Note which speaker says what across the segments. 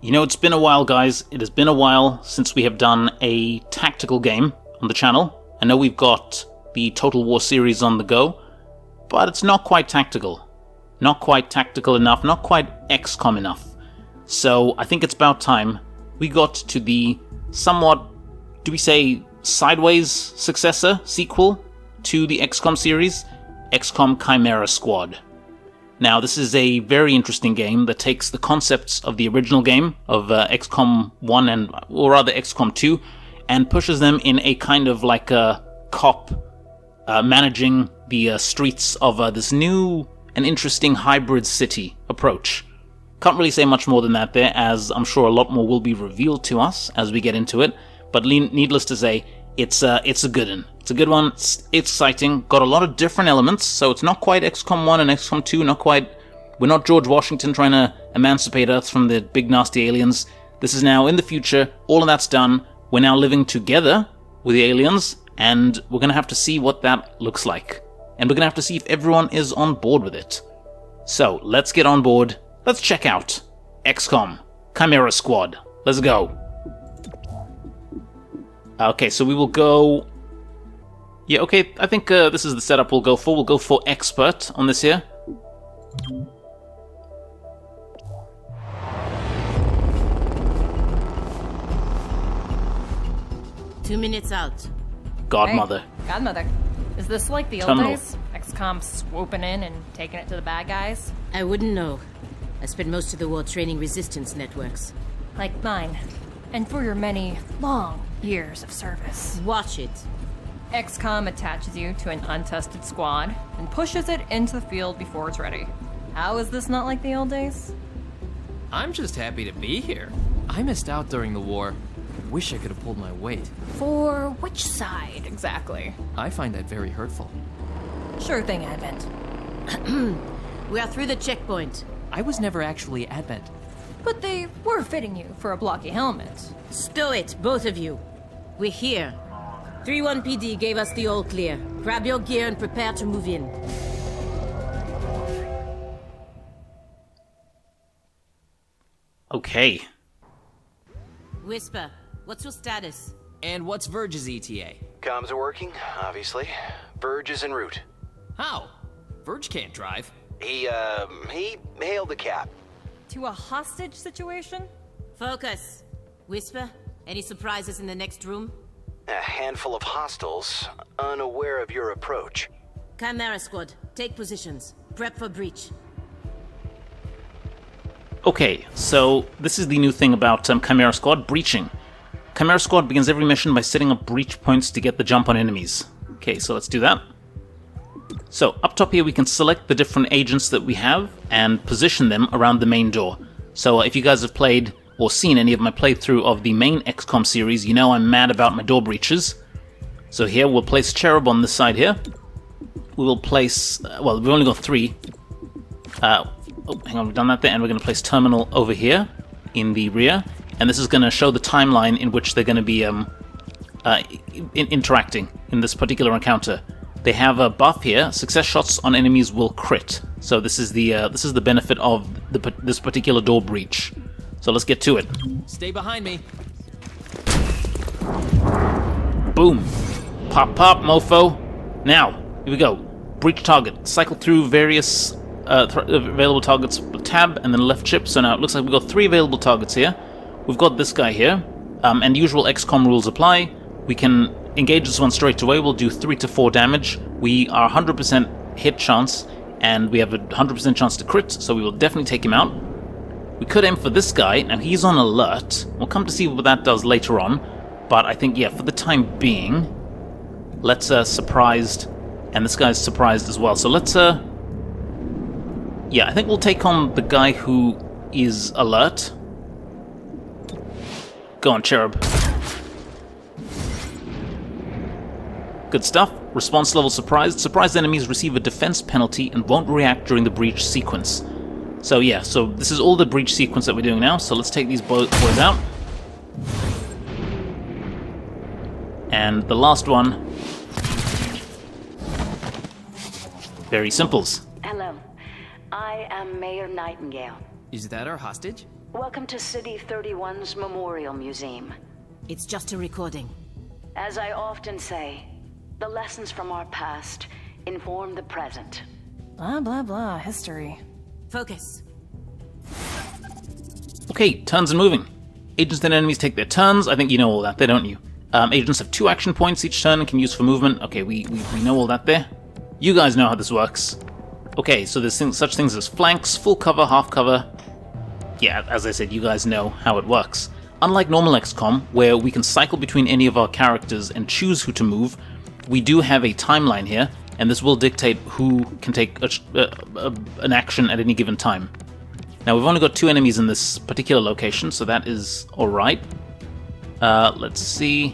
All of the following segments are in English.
Speaker 1: You know, it's been a while, guys. It has been a while since we have done a tactical game on the channel. I know we've got the Total War series on the go, but it's not quite tactical. Not quite tactical enough, not quite XCOM enough. So I think it's about time we got to the somewhat, do we say, sideways successor, sequel to the XCOM series, XCOM Chimera Squad. Now, this is a very interesting game that takes the concepts of the original game of XCOM 1 or rather XCOM 2 and pushes them in a kind of like a cop managing the streets of this new and interesting hybrid city approach. Can't really say much more than that there, as I'm sure a lot more will be revealed to us as we get into it, but needless to say, it's a good one. It's a good one, it's exciting, got a lot of different elements, so it's not quite XCOM 1 and XCOM 2, we're not George Washington trying to emancipate Earth from the big nasty aliens. This is now in the future, all of that's done, we're now living together with the aliens, and we're gonna have to see what that looks like. And we're gonna have to see if everyone is on board with it. So, let's get on board, let's check out XCOM Chimera Squad. Let's go. Okay, so we will go... Yeah, okay, I think this is the setup we'll go for. We'll go for expert on this here.
Speaker 2: Two minutes out.
Speaker 1: Godmother.
Speaker 3: Hey, Godmother. Is this like the old days? XCOM swooping in and taking it to the bad guys?
Speaker 2: I wouldn't know. I spent most of the war training resistance networks.
Speaker 3: Like mine. And for your many, long years of service.
Speaker 2: Watch it.
Speaker 3: XCOM attaches you to an untested squad and pushes it into the field before it's ready. How is this not like the old days?
Speaker 4: I'm just happy to be here. I missed out during the war. Wish I could have pulled my weight.
Speaker 3: For which side, exactly?
Speaker 4: I find that very hurtful.
Speaker 3: Sure thing, Advent.
Speaker 2: We are through the checkpoint.
Speaker 4: I was never actually Advent.
Speaker 3: But they were fitting you for a blocky helmet.
Speaker 2: Stow it, both of you. We're here. 3-1 PD gave us the all clear. Grab your gear and prepare to move in.
Speaker 1: Okay.
Speaker 2: Whisper, what's your status?
Speaker 4: And what's Verge's ETA?
Speaker 5: Comms are working, obviously. Verge is en route.
Speaker 4: How? Verge can't drive.
Speaker 5: He hailed the cap.
Speaker 3: To a hostage situation?
Speaker 2: Focus. Whisper, any surprises in the next room?
Speaker 5: A handful of hostiles, unaware of your approach.
Speaker 2: Chimera Squad, take positions. Prep for breach.
Speaker 1: Okay, so this is the new thing about Chimera Squad, breaching. Chimera Squad begins every mission by setting up breach points to get the jump on enemies. Okay, so let's do that. So, up top here we can select the different agents that we have and position them around the main door. So if you guys have played or seen any of my playthrough of the main XCOM series, you know I'm mad about my door breaches. So here we'll place Cherub on this side here. We will place, well, we've only got 3. Oh, hang on, we've done that there, and we're going to place Terminal over here in the rear. And this is going to show the timeline in which they're going to be interacting in this particular encounter. They have a buff here. Success shots on enemies will crit. So this is the benefit of this particular door breach. So let's get to it.
Speaker 4: Stay behind me.
Speaker 1: Boom. Pop, pop, mofo. Now, here we go. Breach target. Cycle through various available targets. Tab and then left chip. So now it looks like we've got 3 available targets here. We've got this guy here. And usual XCOM rules apply. We can engage this one straight away. We'll do 3 to 4 damage. We are 100% hit chance. And we have a 100% chance to crit. So we will definitely take him out. We could aim for this guy. Now he's on alert. We'll come to see what that does later on. But I think, yeah, for the time being, let's surprised. And this guy's surprised as well. So let's, yeah, I think we'll take on the guy who is alert. Go on, Cherub. Good stuff. Response level surprised. Surprised enemies receive a defense penalty and won't react during the breach sequence. So yeah, so this is all the breach sequence that we're doing now. So let's take these boys out. And the last one. Very simples.
Speaker 6: Hello. I am Mayor Nightingale.
Speaker 4: Is that our hostage?
Speaker 6: Welcome to City 31's Memorial Museum.
Speaker 2: It's just a recording.
Speaker 6: As I often say, the lessons from our past inform the present.
Speaker 3: Blah, blah, blah. History.
Speaker 2: Focus.
Speaker 1: Okay, turns and moving. Agents and enemies take their turns. I think you know all that there, don't you? Agents have 2 action points each turn and can use for movement. Okay, we know all that there. You guys know how this works. Okay, so there's such things as flanks, full cover, half cover. Yeah, as I said, you guys know how it works. Unlike normal XCOM, where we can cycle between any of our characters and choose who to move, we do have a timeline here, and this will dictate who can take an action at any given time. Now, we've only got 2 enemies in this particular location, so that is alright. Let's see.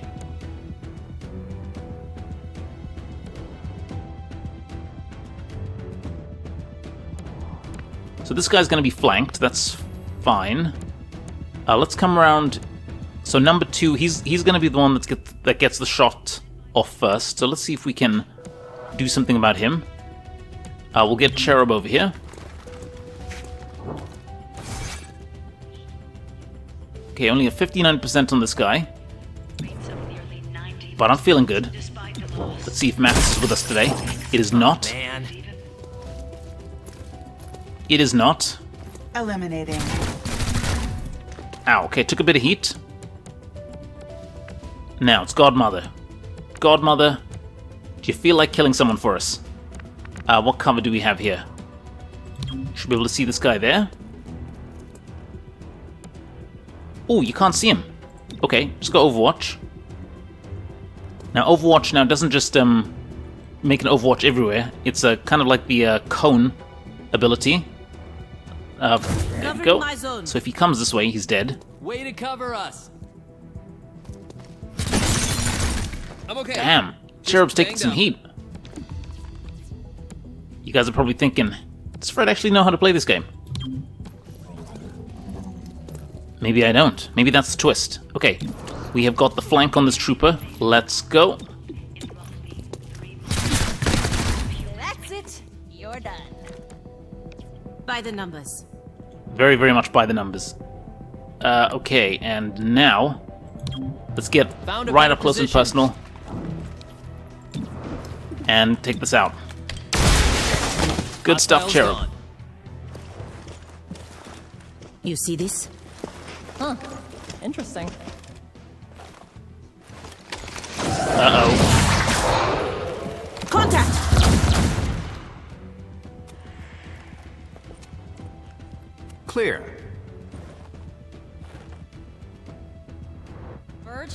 Speaker 1: So this guy's going to be flanked, that's fine. Let's come around. So number 2, he's going to be the one that gets the shot off first. So let's see if we can do something about him. We'll get Cherub over here. Okay, only a 59% on this guy. But I'm feeling good. Let's see if Mathis is with us today. It is not.
Speaker 4: Man.
Speaker 1: It is not.
Speaker 7: Eliminating.
Speaker 1: Ow, okay, took a bit of heat. Now, it's Godmother. Godmother, do you feel like killing someone for us? What cover do we have here? Should be able to see this guy there. Oh, you can't see him. Okay, just go Overwatch. Now, Overwatch now doesn't just make an Overwatch everywhere. It's kind of like the cone ability. There we go. So if he comes this way, he's dead.
Speaker 4: Way to cover us. I'm okay.
Speaker 1: Damn, Cherub's taking some heat. You guys are probably thinking, does Fred actually know how to play this game? Maybe I don't. Maybe that's the twist. Okay, we have got the flank on this trooper. Let's go.
Speaker 3: That's it. You're done.
Speaker 2: By the numbers.
Speaker 1: Very, very much by the numbers. Okay, and now let's get right up close and personal and take this out. Good stuff, Cherub.
Speaker 2: You see this?
Speaker 3: Huh. Interesting.
Speaker 1: Uh-oh.
Speaker 2: Contact!
Speaker 5: Clear.
Speaker 3: Verge?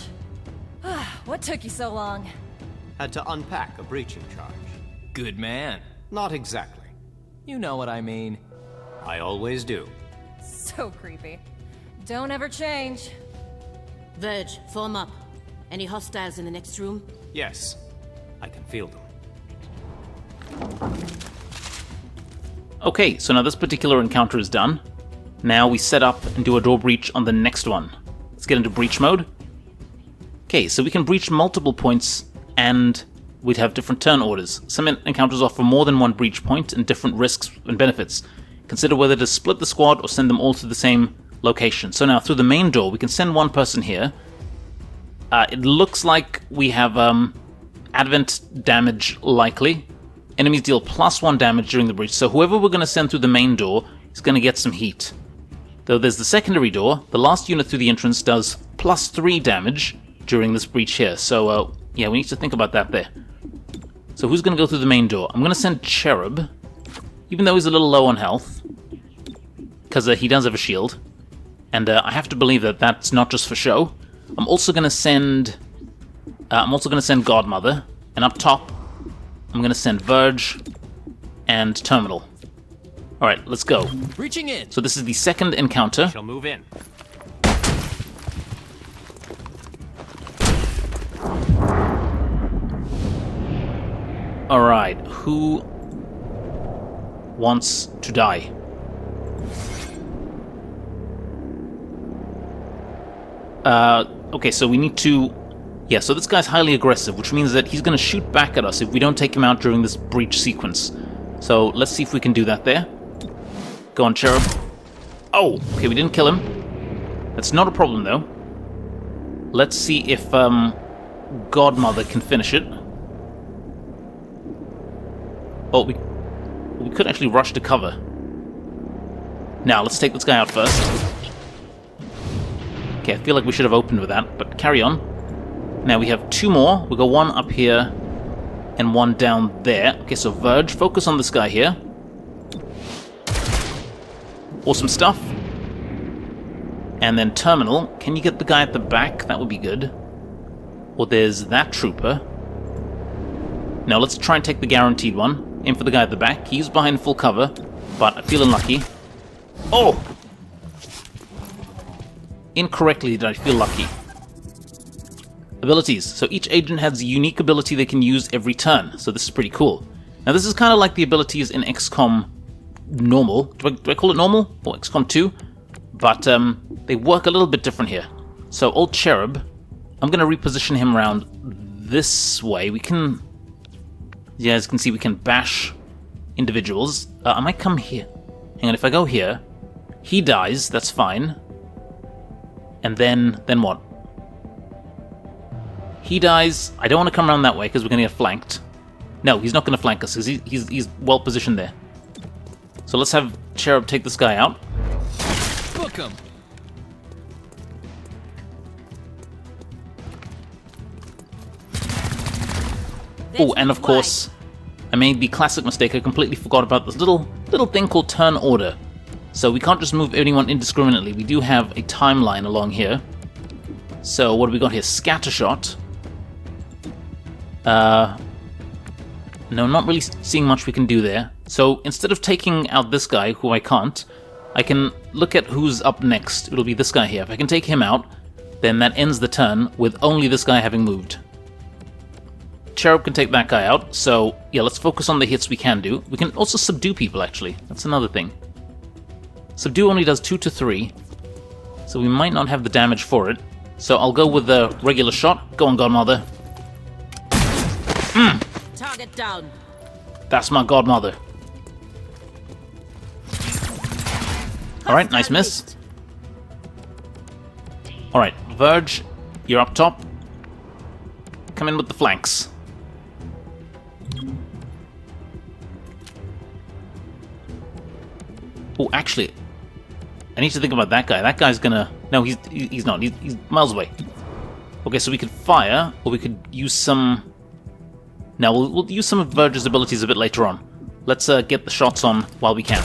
Speaker 3: What took you so long?
Speaker 8: Had to unpack a breaching charge.
Speaker 4: Good man.
Speaker 8: Not exactly.
Speaker 4: You know what I mean.
Speaker 8: I always do.
Speaker 3: So creepy. Don't ever change.
Speaker 2: Verge, form up. Any hostiles in the next room?
Speaker 8: Yes, I can feel them.
Speaker 1: Okay, so now this particular encounter is done. Now we set up and do a door breach on the next one. Let's get into breach mode. Okay, so we can breach multiple points and we'd have different turn orders. Some encounters offer more than one breach point and different risks and benefits. Consider whether to split the squad or send them all to the same location. So now through the main door, we can send one person here. It looks like we have advent damage likely. Enemies deal +1 damage during the breach, so whoever we're going to send through the main door is going to get some heat. Though there's the secondary door, the last unit through the entrance does +3 damage during this breach here. So yeah, we need to think about that there. So who's going to go through the main door? I'm going to send Cherub, even though he's a little low on health, because he does have a shield. And I have to believe that that's not just for show. I'm also going to send Godmother, and up top I'm going to send Verge and Terminal. All right, let's go.
Speaker 4: Reaching in.
Speaker 1: So this is the second encounter.
Speaker 8: She'll move in.
Speaker 1: All right, who wants to die? Okay, so we need to... Yeah, so this guy's highly aggressive, which means that he's going to shoot back at us if we don't take him out during this breach sequence. So let's see if we can do that there. Go on, Cherub. Oh, okay, we didn't kill him. That's not a problem, though. Let's see if Godmother can finish it. Oh, we could actually rush to cover. Now, let's take this guy out first. Okay, I feel like we should have opened with that, but carry on. Now we have 2 more. We've got 1 up here and 1 down there. Okay, so Verge, focus on this guy here. Awesome stuff. And then Terminal, can you get the guy at the back? That would be good. Or there's that trooper. Now let's try and take the guaranteed one. Aim for the guy at the back. He's behind full cover, but I feel unlucky. Oh! Incorrectly did I feel lucky. Abilities. So each agent has a unique ability they can use every turn. So this is pretty cool. Now this is kind of like the abilities in XCOM normal. Do I call it normal? Or XCOM 2? But they work a little bit different here. So old Cherub, I'm going to reposition him around this way. We can... Yeah, as you can see, we can bash individuals. I might come here. Hang on, if I go here, he dies, that's fine. And then what? He dies. I don't want to come around that way because we're going to get flanked. No, he's not going to flank us because he's well positioned there. So let's have Cherub take this guy out.
Speaker 4: Book him.
Speaker 1: Oh, and of course, I made the classic mistake. I completely forgot about this little thing called turn order. So we can't just move anyone indiscriminately. We do have a timeline along here. So what have we got here? Scattershot. No, not really seeing much we can do there. So instead of taking out this guy, who I can't, I can look at who's up next. It'll be this guy here. If I can take him out, then that ends the turn with only this guy having moved. Cherub can take that guy out, so yeah, let's focus on the hits we can do. We can also subdue people, actually. That's another thing. Subdue only does 2 to 3, so we might not have the damage for it. So I'll go with the regular shot. Go on, Godmother.
Speaker 2: Target down.
Speaker 1: That's my Godmother. Alright, nice miss. Alright, Verge, you're up top. Come in with the flanks. Oh, actually, I need to think about that guy. That guy's gonna... No, he's not. He's miles away. Okay, so we could fire, or we could use some... No, we'll use some of Verge's abilities a bit later on. Let's get the shots on while we can.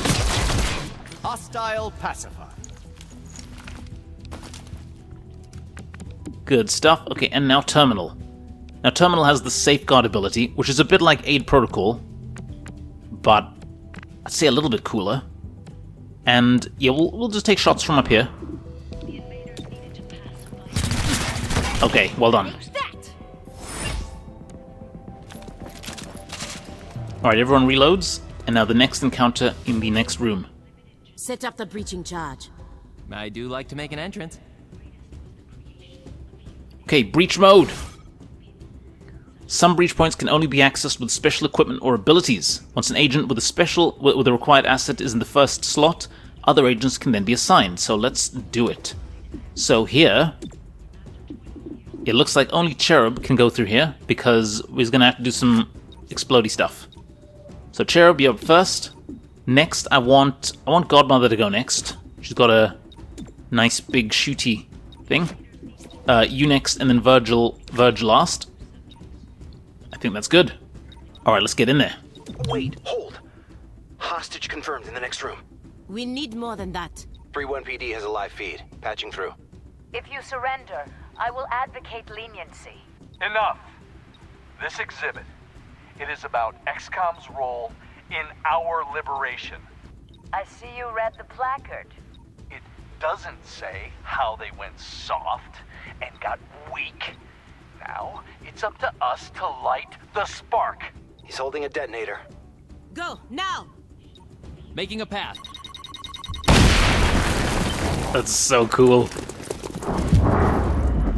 Speaker 8: Hostile pacified.
Speaker 1: Good stuff. Okay, and now Terminal. Now Terminal has the Safeguard ability, which is a bit like Aid Protocol, but I'd say a little bit cooler. And yeah, we'll just take shots from up here. Okay, well done. Alright, everyone reloads, and now the next encounter in the next room.
Speaker 2: Set up the breaching charge.
Speaker 4: I do like to make an entrance.
Speaker 1: Okay, breach mode. Some breach points can only be accessed with special equipment or abilities. Once an agent with a required asset is in the first slot, other agents can then be assigned. So let's do it. So here, it looks like only Cherub can go through here because he's gonna have to do some explodey stuff. So Cherub, you're up first. Next, I want Godmother to go next. She's got a nice big shooty thing. You next, and then Verge last. I think that's good. Alright, let's get in there.
Speaker 5: Wait, hold. Hostage confirmed in the next room.
Speaker 2: We need more than that.
Speaker 5: 3-1 PD has a live feed. Patching through.
Speaker 6: If you surrender, I will advocate leniency.
Speaker 7: Enough. This exhibit, it is about XCOM's role in our liberation.
Speaker 6: I see you read the placard.
Speaker 7: It doesn't say how they went soft and got weak. Now, it's up to us to light the spark.
Speaker 5: He's holding a detonator.
Speaker 2: Go, now!
Speaker 4: Making a path.
Speaker 1: That's so cool.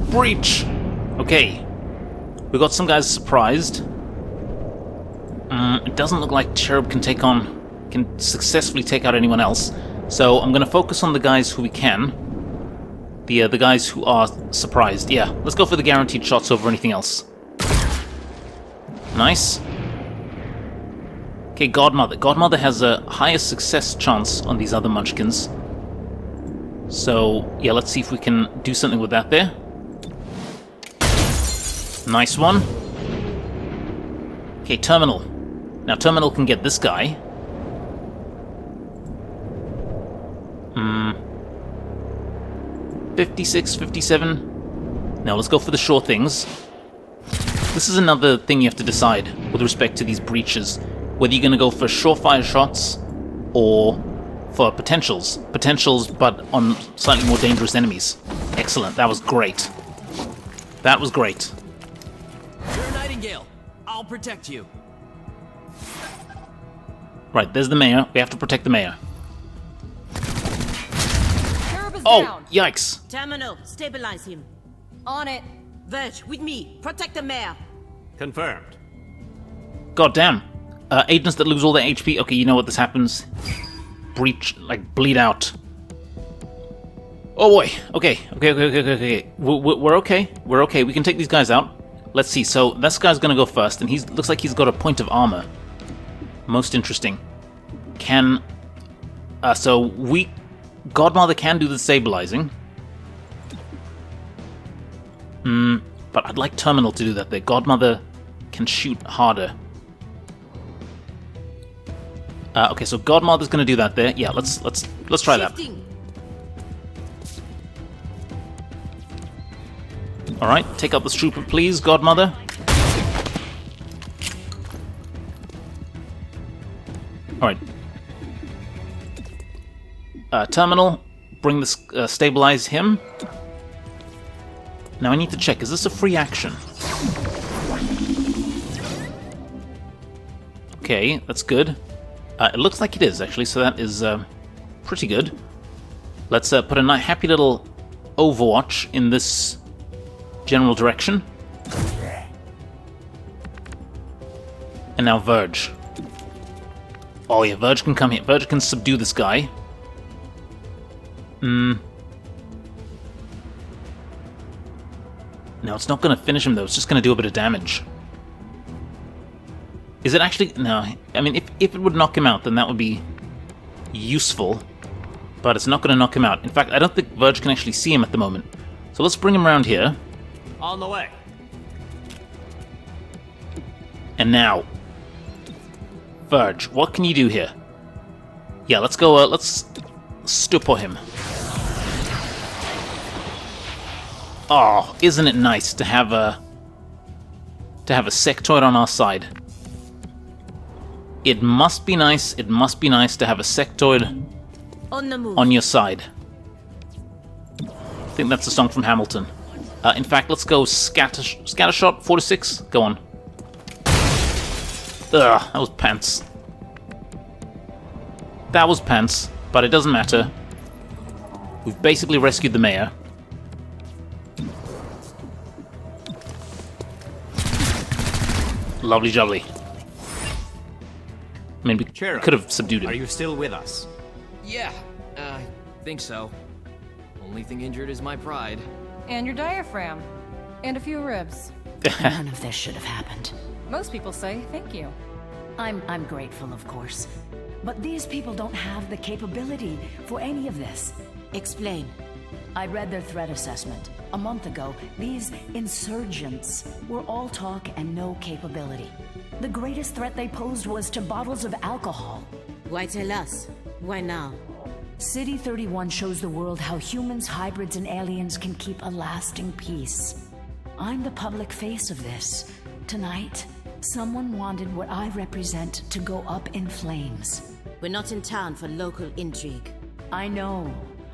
Speaker 1: Breach! Okay. We got some guys surprised. It doesn't look like Cherub can successfully take out anyone else. So I'm going to focus on the guys who we can. The guys who are surprised. Yeah, let's go for the guaranteed shots over anything else. Nice. Okay, Godmother. Godmother has a higher success chance on these other munchkins. So, yeah, let's see if we can do something with that there. Nice one. Okay, Terminal. Now, Terminal can get this guy. 56, 57. Now, let's go for the sure things. This is another thing you have to decide with respect to these breaches. Whether you're going to go for surefire shots or for potentials. Potentials, but on slightly more dangerous enemies. Excellent. That was great. That was great.
Speaker 4: You're a Nightingale. I'll protect you.
Speaker 1: Right, there's the mayor. We have to protect the mayor.
Speaker 3: Cherub is
Speaker 1: Oh,
Speaker 3: down.
Speaker 1: yikes.
Speaker 2: Terminal, stabilize him.
Speaker 3: On it.
Speaker 2: Verge, with me. Protect the mayor.
Speaker 8: Confirmed.
Speaker 1: God damn. Agents that lose all their HP. Okay, you know what this happens. Breach, like, bleed out. Oh boy. Okay. We're okay. We're okay. We can take these guys out. Let's see. So this guy's gonna go first, and looks like he's got a point of armor. Most interesting. Godmother can do the stabilizing. But I'd like Terminal to do that there. Godmother can shoot harder. Okay, so Godmother's gonna do that there. Yeah, let's try that.
Speaker 2: Shifting.
Speaker 1: Alright, take out this trooper, please, Godmother. Alright. Terminal, bring this, stabilize him. Now I need to check, is this a free action? Okay, that's good. It looks like it is, actually, so that is pretty good. Let's put a happy little Overwatch in this general direction. And now Verge. Oh yeah, Verge can come here. Verge can subdue this guy. No, it's not going to finish him, though. It's just going to do a bit of damage. Is it actually... No, I mean, if it would knock him out, then that would be useful. But it's not going to knock him out. In fact, I don't think Verge can actually see him at the moment. So let's bring him around here.
Speaker 8: On the way.
Speaker 1: And now... Verge, what can you do here? Yeah, let's go, let's stupor him. Oh, isn't it nice to have a sectoid on our side? It must be nice to have a sectoid
Speaker 2: On the move.
Speaker 1: on your side. I think that's a song from Hamilton. In fact, let's go scattershot 4 to 6. Go on. Ugh, that was pants. That was pants, but it doesn't matter. We've basically rescued the mayor. Lovely jubbly. I mean, we
Speaker 8: Chimera,
Speaker 1: could have subdued him.
Speaker 8: Are you still with us?
Speaker 4: Yeah, I think so. Only thing injured is my pride.
Speaker 3: And your diaphragm. And a few ribs.
Speaker 6: None of this should have happened.
Speaker 3: Most people say thank you.
Speaker 6: I'm grateful, of course. But these people don't have the capability for any of this.
Speaker 2: Explain.
Speaker 6: I read their threat assessment. A month ago, these insurgents were all talk and no capability. The greatest threat they posed was to bottles of alcohol.
Speaker 2: Why tell us? Why now?
Speaker 6: City 31 shows the world how humans, hybrids, and aliens can keep a lasting peace. I'm the public face of this. Tonight, someone wanted what I represent to go up in flames.
Speaker 2: We're not in town for local intrigue.
Speaker 6: I know,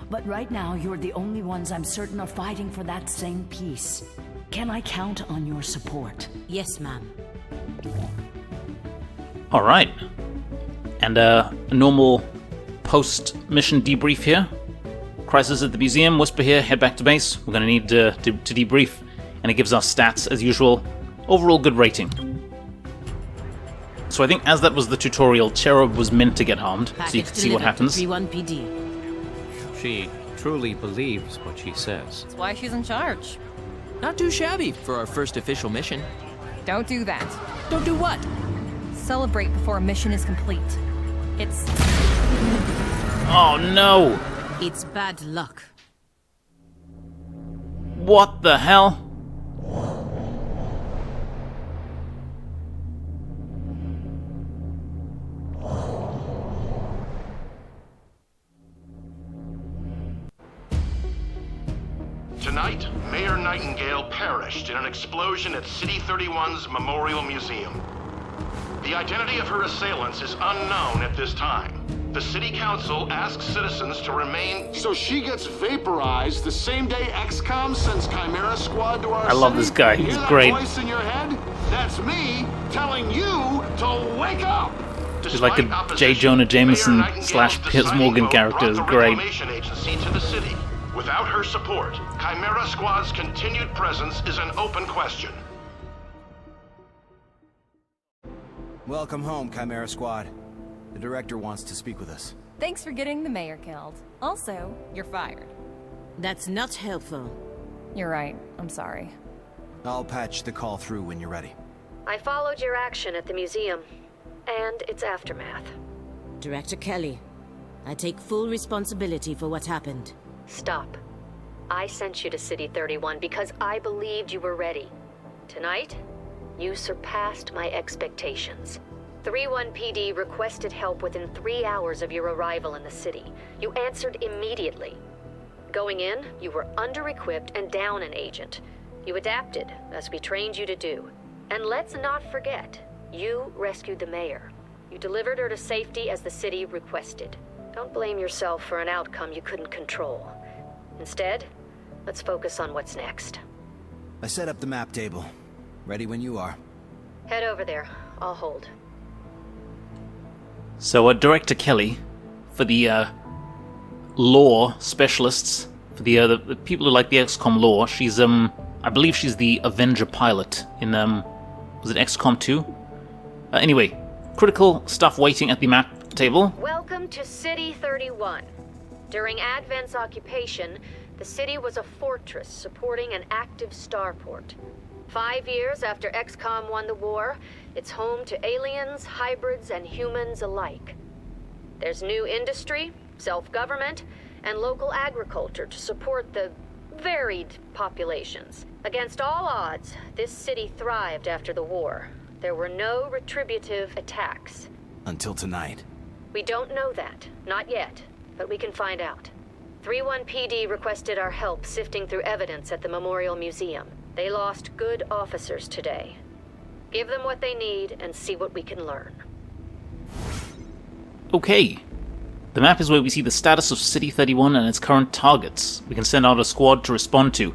Speaker 6: but right now you're the only ones I'm certain are fighting for that same peace. Can I count on your support?
Speaker 2: Yes, ma'am.
Speaker 1: Alright. And a normal post-mission debrief here. Crisis at the museum, Whisper here, head back to base. We're going to need to debrief. And it gives us stats as usual. Overall good rating. So I think as that was the tutorial, Cherub was meant to get harmed, so you
Speaker 2: Package
Speaker 1: can see what
Speaker 2: delivered to
Speaker 1: happens.
Speaker 2: 31 PD.
Speaker 8: She truly believes what she says.
Speaker 3: That's why she's in charge.
Speaker 4: Not too shabby for our first official mission.
Speaker 3: Don't do that.
Speaker 4: Don't do what?
Speaker 3: Celebrate before a mission is complete. It's...
Speaker 1: Oh no!
Speaker 2: It's bad luck.
Speaker 1: What the hell?
Speaker 9: Tonight, Mayor Nightingale perished in an explosion at City 31's Memorial Museum. The identity of her assailants is unknown at this time. The City Council asks citizens to remain...
Speaker 10: So she gets vaporized the same day XCOM sends Chimera Squad to our
Speaker 1: I love
Speaker 10: city?
Speaker 1: this guy, he's
Speaker 10: Hear that
Speaker 1: great.
Speaker 10: voice in your head? That's me telling you to wake up!
Speaker 1: He's like a J. Jonah Jameson / Piers Morgan character, is great.
Speaker 9: Reclamation Agency to the city. Without her support, Chimera Squad's continued presence is an open question.
Speaker 11: Welcome home, Chimera Squad. The director wants to speak with us.
Speaker 3: Thanks for getting the mayor killed. Also, you're fired.
Speaker 2: That's not helpful.
Speaker 3: You're right. I'm sorry.
Speaker 11: I'll patch the call through when you're ready.
Speaker 12: I followed your action at the museum, and its aftermath.
Speaker 2: Director Kelly, I take full responsibility for what happened.
Speaker 12: Stop. I sent you to City 31 because I believed you were ready. Tonight, you surpassed my expectations. 3-1 PD requested help within 3 hours of your arrival in the city. You answered immediately. Going in, you were under-equipped and down an agent. You adapted, as we trained you to do. And let's not forget, you rescued the mayor. You delivered her to safety as the city requested. Don't blame yourself for an outcome you couldn't control. Instead, let's focus on what's next.
Speaker 11: I set up the map table. Ready when you are.
Speaker 12: Head over there. I'll hold.
Speaker 1: So, Director Kelly, for the lore specialists, for the people who like the XCOM lore, she's I believe she's the Avenger pilot in was it XCOM 2? Anyway, critical stuff waiting at the map table.
Speaker 12: Welcome to City 31. During Advent's occupation, the city was a fortress supporting an active starport. 5 years after XCOM won the war, it's home to aliens, hybrids, and humans alike. There's new industry, self-government, and local agriculture to support the varied populations. Against all odds, this city thrived after the war. There were no retributive attacks.
Speaker 11: Until tonight.
Speaker 12: We don't know that. Not yet. But we can find out. 3-1 PD requested our help sifting through evidence at the Memorial Museum. They lost good officers today. Give them what they need and see what we can learn.
Speaker 1: Okay. The map is where we see the status of City 31 and its current targets. We can send out a squad to respond to.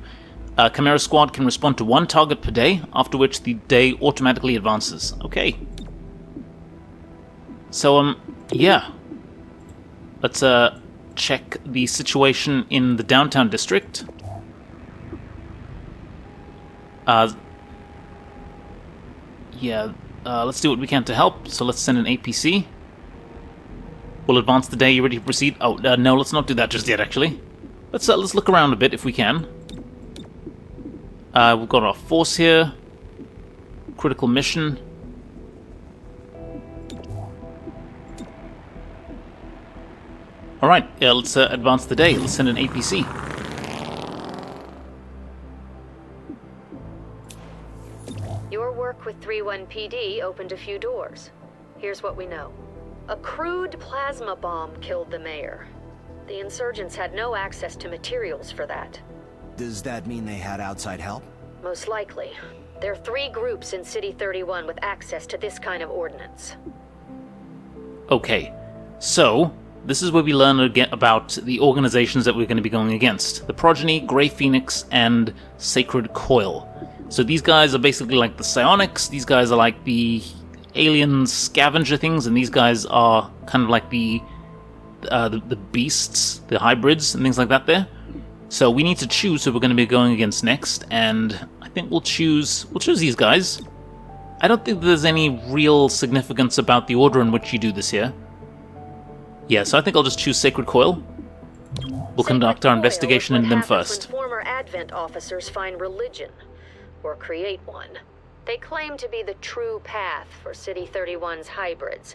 Speaker 1: Chimera Squad can respond to 1 target per day, after which the day automatically advances. Okay. So, yeah. Let's, check the situation in the downtown district. Let's do what we can to help. So let's send an APC. We'll advance the day. You ready to proceed? Oh, no, let's not do that just yet, actually. Let's look around a bit if we can. We've got our force here. Critical mission. Alright, yeah, let's advance the day. Let's send an APC.
Speaker 12: Your work with 3-1 PD opened a few doors. Here's what we know. A crude plasma bomb killed the mayor. The insurgents had no access to materials for that.
Speaker 11: Does that mean they had outside help?
Speaker 12: Most likely. There are 3 groups in City 31 with access to this kind of ordnance.
Speaker 1: Okay, so this is where we learn again about the organizations that we're going to be going against. The Progeny, Grey Phoenix, and Sacred Coil. So these guys are basically like the psionics, these guys are like the alien scavenger things, and these guys are kind of like the beasts, the hybrids, and things like that there. So we need to choose who we're going to be going against next, and I think we'll choose these guys. I don't think there's any real significance about the order in which you do this here. Yeah, so I think I'll just choose Sacred Coil. We'll conduct our investigation into them
Speaker 12: happens
Speaker 1: first.
Speaker 12: When former Advent officers find religion, or create one. They claim to be the true path for City 31's hybrids,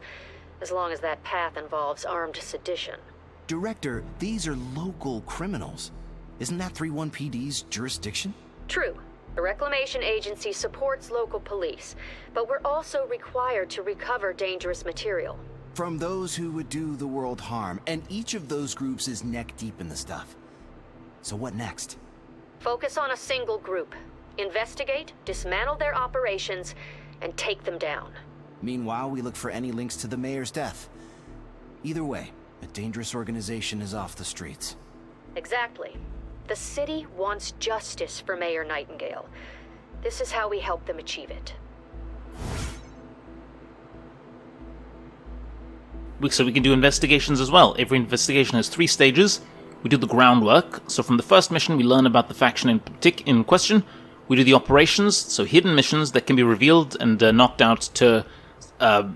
Speaker 12: as long as that path involves armed sedition.
Speaker 11: Director, these are local criminals. Isn't that 31PD's jurisdiction?
Speaker 12: True. The Reclamation Agency supports local police, but we're also required to recover dangerous material.
Speaker 11: From those who would do the world harm, and each of those groups is neck deep in the stuff. So what next?
Speaker 12: Focus on a single group. Investigate, dismantle their operations, and take them down.
Speaker 11: Meanwhile, we look for any links to the mayor's death. Either way, a dangerous organization is off the streets.
Speaker 12: Exactly. The city wants justice for Mayor Nightingale. This is how we help them achieve it.
Speaker 1: So we can do investigations as well. Every investigation has 3 stages. We do the groundwork. So from the first mission, we learn about the faction in question. We do the operations, so hidden missions that can be revealed and knocked out to kind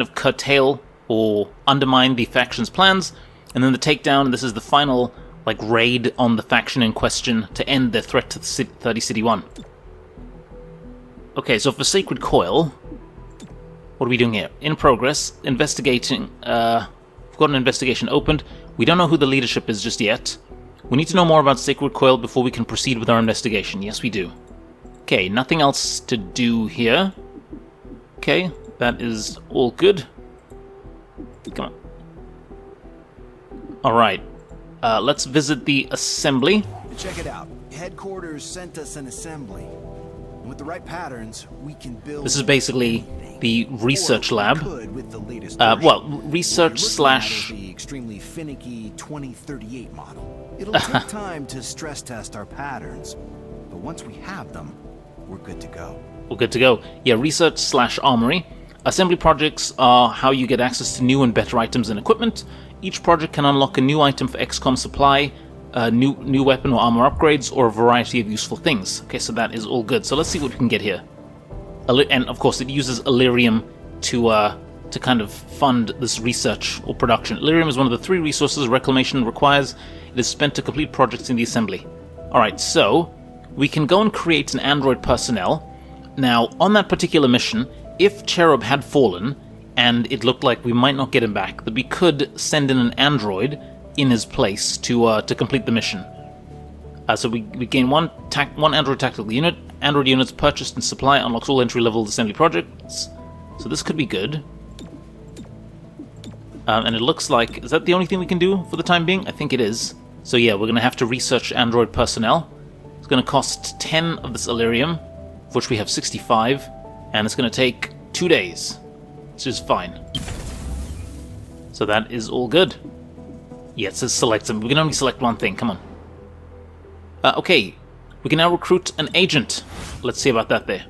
Speaker 1: of curtail or undermine the faction's plans. And then the takedown, and this is the final raid on the faction in question to end their threat to the 30 City 1. Okay, so for Sacred Coil, what are we doing here? In progress, investigating. We've got an investigation opened. We don't know who the leadership is just yet. We need to know more about Sacred Coil before we can proceed with our investigation. Yes, we do. Okay, nothing else to do here. Okay, that is all good. Come on. Alright, let's visit the assembly.
Speaker 11: Check it out. Headquarters sent us an assembly. And with the right patterns, we can build...
Speaker 1: This is basically the research lab. Research slash...
Speaker 11: the extremely finicky 2038 model. It'll take time to stress test our patterns, but once we have them, we're good to go.
Speaker 1: We're good to go. Yeah, research slash armory. Assembly projects are how you get access to new and better items and equipment. Each project can unlock a new item for XCOM supply, new weapon or armor upgrades, or a variety of useful things. Okay, so that is all good. So let's see what we can get here. And of course, it uses Illyrium to kind of fund this research or production. Illyrium is one of the 3 resources Reclamation requires. It is spent to complete projects in the assembly. Alright, so we can go and create an android personnel. Now, on that particular mission, if Cherub had fallen, and it looked like we might not get him back, that we could send in an android in his place to complete the mission. So we gain one android tactical unit. Android units purchased and supply unlocks all entry-level assembly projects. So this could be good. And it looks like... Is that the only thing we can do for the time being? I think it is. So yeah, we're going to have to research android personnel. It's going to cost 10 of this Illyrium, of which we have 65. And it's going to take 2 days, which is fine. So that is all good. Yeah, it says select them. We can only select one thing. Come on. Okay. We can now recruit an agent. Let's see about that there.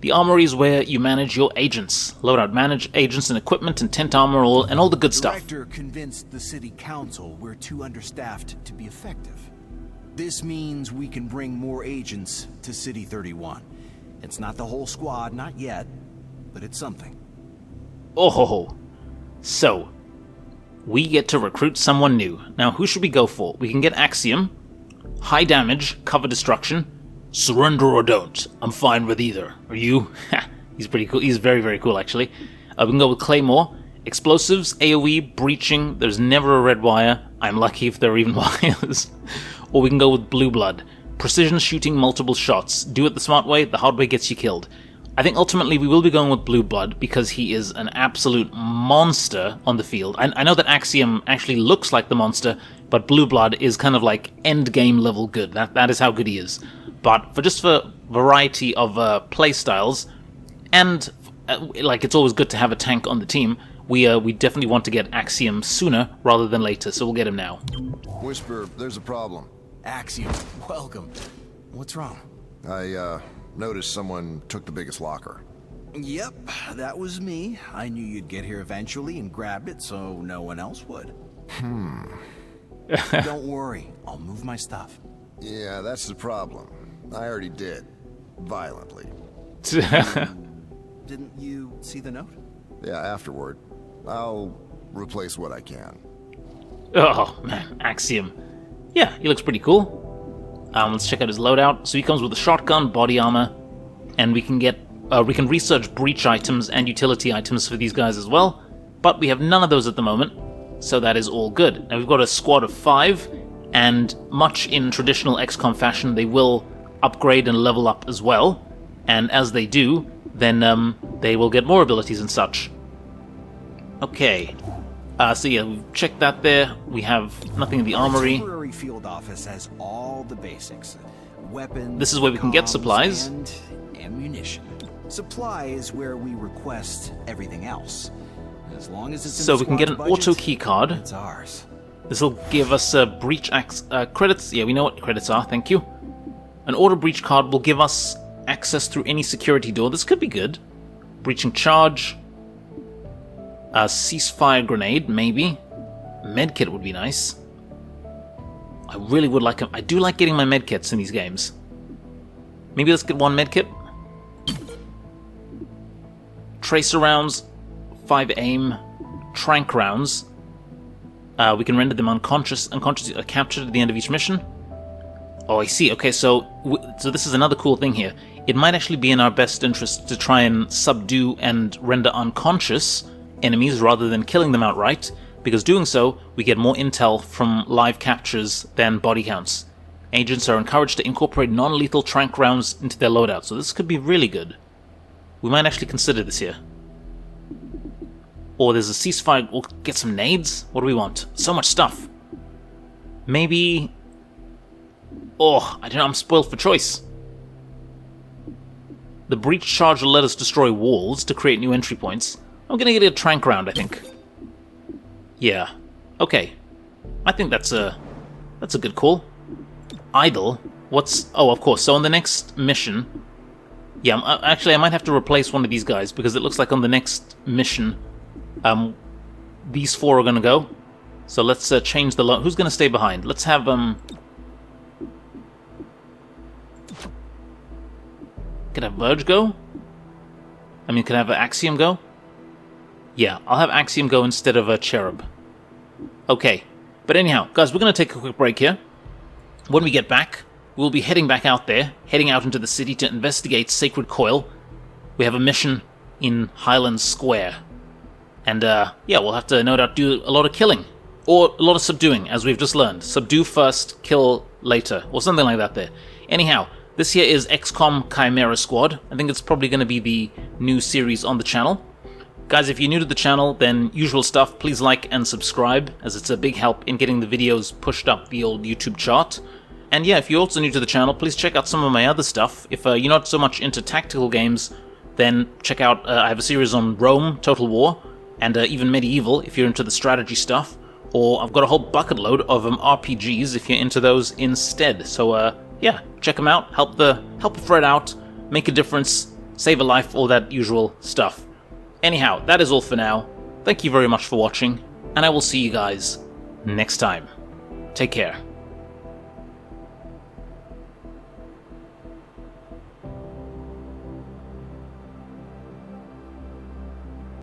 Speaker 1: The armory is where you manage your agents. Loadout, manage agents and equipment and tent armor and all the good stuff.
Speaker 11: The director convinced the city council we're too understaffed to be effective. This means we can bring more agents to City 31. It's not the whole squad, not yet, but it's something.
Speaker 1: Oh, so we get to recruit someone new. Now, who should we go for? We can get Axiom, high damage, cover destruction, surrender or don't. I'm fine with either. Are you? He's pretty cool. He's very, very cool, actually. We can go with Claymore, explosives, AoE, breaching. There's never a red wire. I'm lucky if there are even wires. Or we can go with Blue Blood, precision shooting, multiple shots. Do it the smart way, the hard way gets you killed. I think ultimately we will be going with Blue Blood because he is an absolute monster on the field. I know that Axiom actually looks like the monster, but Blue Blood is kind of like end game level good. That is how good he is. But for variety of play styles, and it's always good to have a tank on the team, we definitely want to get Axiom sooner rather than later, so we'll get him now.
Speaker 13: Whisper, there's a problem.
Speaker 11: Axiom, welcome. What's wrong?
Speaker 13: I noticed someone took the biggest locker.
Speaker 11: Yep, that was me. I knew you'd get here eventually and grab it so no one else would. Don't worry, I'll move my stuff.
Speaker 13: Yeah, that's the problem. I already did. Violently.
Speaker 11: Didn't you see the note?
Speaker 13: Yeah, afterward. I'll replace what I can.
Speaker 1: Oh, man, Axiom. Yeah, he looks pretty cool. Let's check out his loadout. So he comes with a shotgun, body armor, and we can research breach items and utility items for these guys as well, but we have none of those at the moment, so that is all good. Now we've got a squad of 5, and much in traditional XCOM fashion, they will upgrade and level up as well, and as they do, then they will get more abilities and such. Okay, so yeah, we've checked that there. We have nothing in the armory.
Speaker 11: The temporary field office has all the basics. Weapons,
Speaker 1: this is where we can get supplies.
Speaker 11: And ammunition. Supply is where we request everything else. As long as it's
Speaker 1: so we can get an auto key card.
Speaker 11: It's ours.
Speaker 1: This will give us breach credits. Yeah, we know what credits are, thank you. An auto breach card will give us access through any security door. This could be good. Breaching charge. A ceasefire grenade, maybe. Medkit would be nice. I really would like them. I do like getting my medkits in these games. Maybe let's get one medkit. Tracer rounds, 5 aim, trank rounds. We can render them unconsciously captured at the end of each mission. Oh, I see. Okay, so this is another cool thing here. It might actually be in our best interest to try and subdue and render unconscious enemies rather than killing them outright, because doing so, we get more intel from live captures than body counts. Agents are encouraged to incorporate non-lethal trank rounds into their loadout, so this could be really good. We might actually consider this here. Or there's a ceasefire. We'll get some nades. What do we want? So much stuff. Maybe... Oh, I don't know. I'm spoiled for choice. The breach charge will let us destroy walls to create new entry points. I'm gonna get a trank round, I think. Yeah. Okay. I think that's a good call. Idle. What's... Oh, of course. So on the next mission... Yeah, actually, I might have to replace one of these guys, because it looks like on the next mission, these 4 are going to go. So let's change the... Who's going to stay behind? Let's have... Can I have Verge go? I mean, can I have Axiom go? Yeah, I'll have Axiom go instead of Cherub. Okay. But anyhow, guys, we're going to take a quick break here. When we get back... We'll be heading back out there, heading out into the city to investigate Sacred Coil. We have a mission in Highland Square. And, yeah, we'll have to, no doubt, do a lot of killing. Or a lot of subduing, as we've just learned. Subdue first, kill later, or something like that there. Anyhow, this here is XCOM Chimera Squad. I think it's probably going to be the new series on the channel. Guys, if you're new to the channel, then usual stuff, please like and subscribe, as it's a big help in getting the videos pushed up the old YouTube chart. And yeah, if you're also new to the channel, please check out some of my other stuff. If you're not so much into tactical games, then check out, I have a series on Rome, Total War, and even Medieval, if you're into the strategy stuff. Or I've got a whole bucket load of RPGs, if you're into those instead. So yeah, check them out, help the thread out, make a difference, save a life, all that usual stuff. Anyhow, that is all for now. Thank you very much for watching, and I will see you guys next time. Take care.